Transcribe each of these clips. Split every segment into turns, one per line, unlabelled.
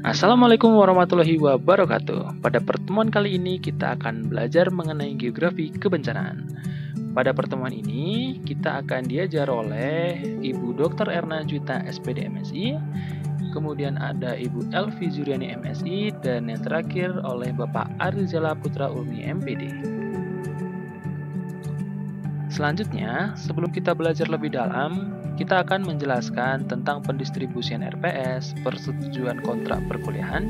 Assalamualaikum warahmatullahi wabarakatuh. Pada pertemuan kali ini kita akan belajar mengenai geografi kebencanaan. Pada pertemuan ini kita akan diajar oleh Ibu Dr. Erna Juwita SPD MSI, kemudian ada Ibu Elvi Zuriani MSI, dan yang terakhir oleh Bapak Arizala Putra Ulmi MPD. Selanjutnya, sebelum kita belajar lebih dalam, kita akan menjelaskan tentang pendistribusian RPS, persetujuan kontrak perkuliahan,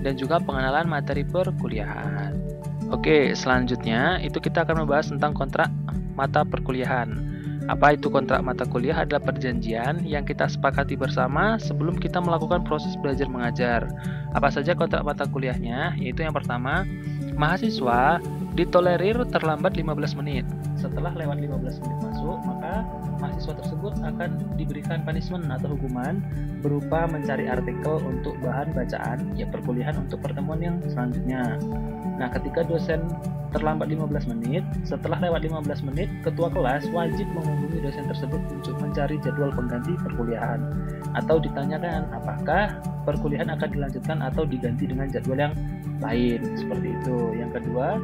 dan juga pengenalan materi perkuliahan. Oke, selanjutnya itu kita akan membahas tentang kontrak mata perkuliahan. Apa itu kontrak mata kuliah? Adalah perjanjian yang kita sepakati bersama sebelum kita melakukan proses belajar mengajar. Apa saja kontrak mata kuliahnya? Yaitu yang pertama, mahasiswa ditolerir terlambat 15 menit. Setelah lewat 15 menit masuk, maka mahasiswa tersebut akan diberikan punishment atau hukuman berupa mencari artikel untuk bahan bacaan ya perkuliahan untuk pertemuan yang selanjutnya. Nah, ketika dosen terlambat 15 menit, setelah lewat 15 menit, ketua kelas wajib menghubungi dosen tersebut untuk mencari jadwal pengganti perkuliahan atau ditanyakan apakah perkuliahan akan dilanjutkan atau diganti dengan jadwal yang lain, seperti itu. Yang kedua,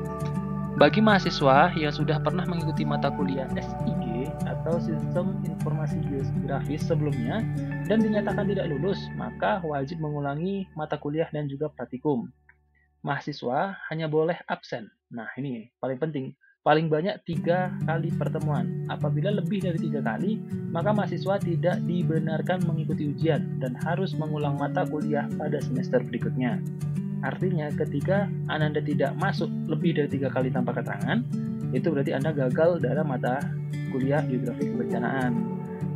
bagi mahasiswa yang sudah pernah mengikuti mata kuliah SIG atau Sistem Informasi Geografis sebelumnya dan dinyatakan tidak lulus, maka wajib mengulangi mata kuliah dan juga praktikum. Mahasiswa hanya boleh absen. Nah, ini paling penting. Paling banyak 3 kali pertemuan. Apabila lebih dari 3 kali, maka mahasiswa tidak dibenarkan mengikuti ujian dan harus mengulang mata kuliah pada semester berikutnya. Artinya ketika Anda tidak masuk lebih dari 3 kali tanpa keterangan, itu berarti Anda gagal dalam mata kuliah geografi kebencanaan.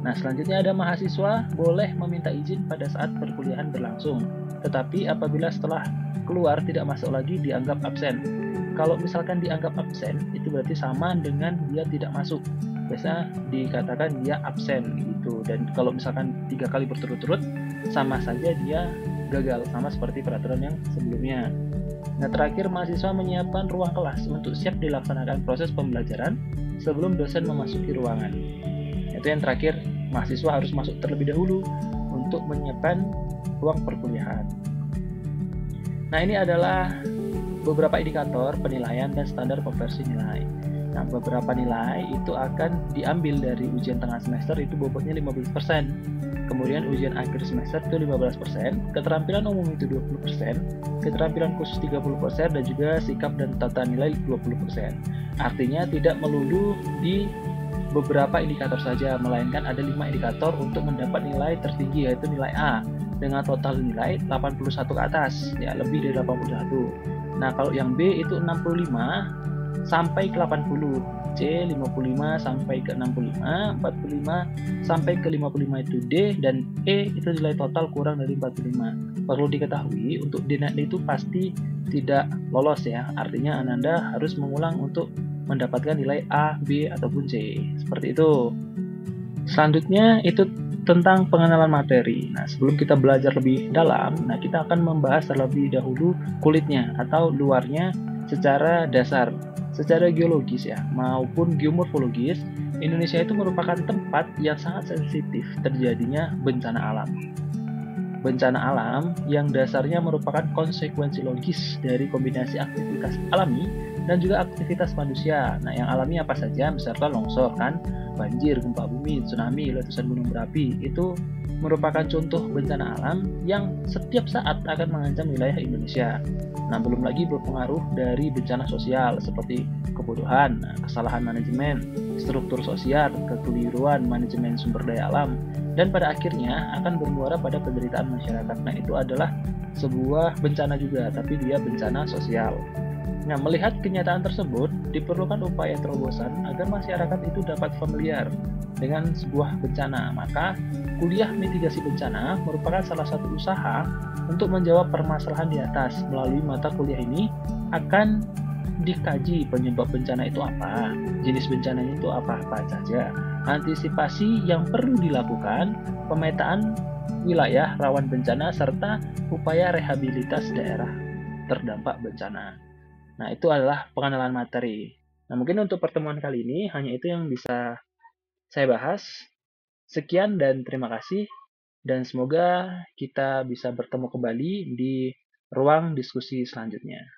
Nah, selanjutnya ada mahasiswa boleh meminta izin pada saat perkuliahan berlangsung, tetapi apabila setelah keluar tidak masuk lagi dianggap absen. Kalau misalkan dianggap absen, itu berarti sama dengan dia tidak masuk. Biasanya dikatakan dia absen gitu. Dan kalau misalkan 3 kali berturut-turut, sama saja dia gagal, sama seperti peraturan yang sebelumnya. Nah, terakhir mahasiswa menyiapkan ruang kelas untuk siap dilaksanakan proses pembelajaran sebelum dosen memasuki ruangan. Itu yang terakhir, mahasiswa harus masuk terlebih dahulu untuk menyiapkan ruang perkuliahan. Nah, ini adalah beberapa indikator penilaian dan standar konversi nilai. Nah, beberapa nilai itu akan diambil dari ujian tengah semester, itu bobotnya 15%. Kemudian ujian akhir semester itu 15%, keterampilan umum itu 20%, keterampilan khusus 30%, dan juga sikap dan tata nilai 20%. Artinya tidak melulu di beberapa indikator saja, melainkan ada 5 indikator untuk mendapat nilai tertinggi, yaitu nilai A dengan total nilai 81 ke atas, ya lebih dari 81. Nah, kalau yang B itu 65 sampai ke 80, C 55 sampai ke 65, 45 sampai ke 55 itu D, dan E itu nilai total kurang dari 45. Perlu diketahui untuk D itu pasti tidak lolos ya, artinya Anda harus mengulang untuk mendapatkan nilai A, B, ataupun C. Seperti itu. Selanjutnya itu tentang pengenalan materi. Nah, sebelum kita belajar lebih dalam, nah kita akan membahas terlebih dahulu kulitnya atau luarnya secara dasar. Secara geologis ya, maupun geomorfologis, Indonesia itu merupakan tempat yang sangat sensitif terjadinya bencana alam. Bencana alam yang dasarnya merupakan konsekuensi logis dari kombinasi aktivitas alami dan juga aktivitas manusia. Nah, yang alami apa saja? Misalkan longsor kan, banjir, gempa bumi, tsunami, letusan gunung berapi, itu merupakan contoh bencana alam yang setiap saat akan mengancam wilayah Indonesia. Nah, belum lagi berpengaruh dari bencana sosial seperti kebodohan, kesalahan manajemen, struktur sosial, kekeliruan manajemen sumber daya alam, dan pada akhirnya akan bermuara pada penderitaan masyarakat. Nah, itu adalah sebuah bencana juga, tapi dia bencana sosial. Nah, melihat kenyataan tersebut, diperlukan upaya terobosan agar masyarakat itu dapat familiar dengan sebuah bencana. Maka, kuliah mitigasi bencana merupakan salah satu usaha untuk menjawab permasalahan di atas. Melalui mata kuliah ini akan dikaji penyebab bencana itu apa, jenis bencananya itu apa saja, antisipasi yang perlu dilakukan, pemetaan wilayah rawan bencana, serta upaya rehabilitas daerah terdampak bencana. Nah, itu adalah pengenalan materi. Nah, mungkin untuk pertemuan kali ini hanya itu yang bisa saya bahas. Sekian dan terima kasih. dan semoga kita bisa bertemu kembali di ruang diskusi selanjutnya.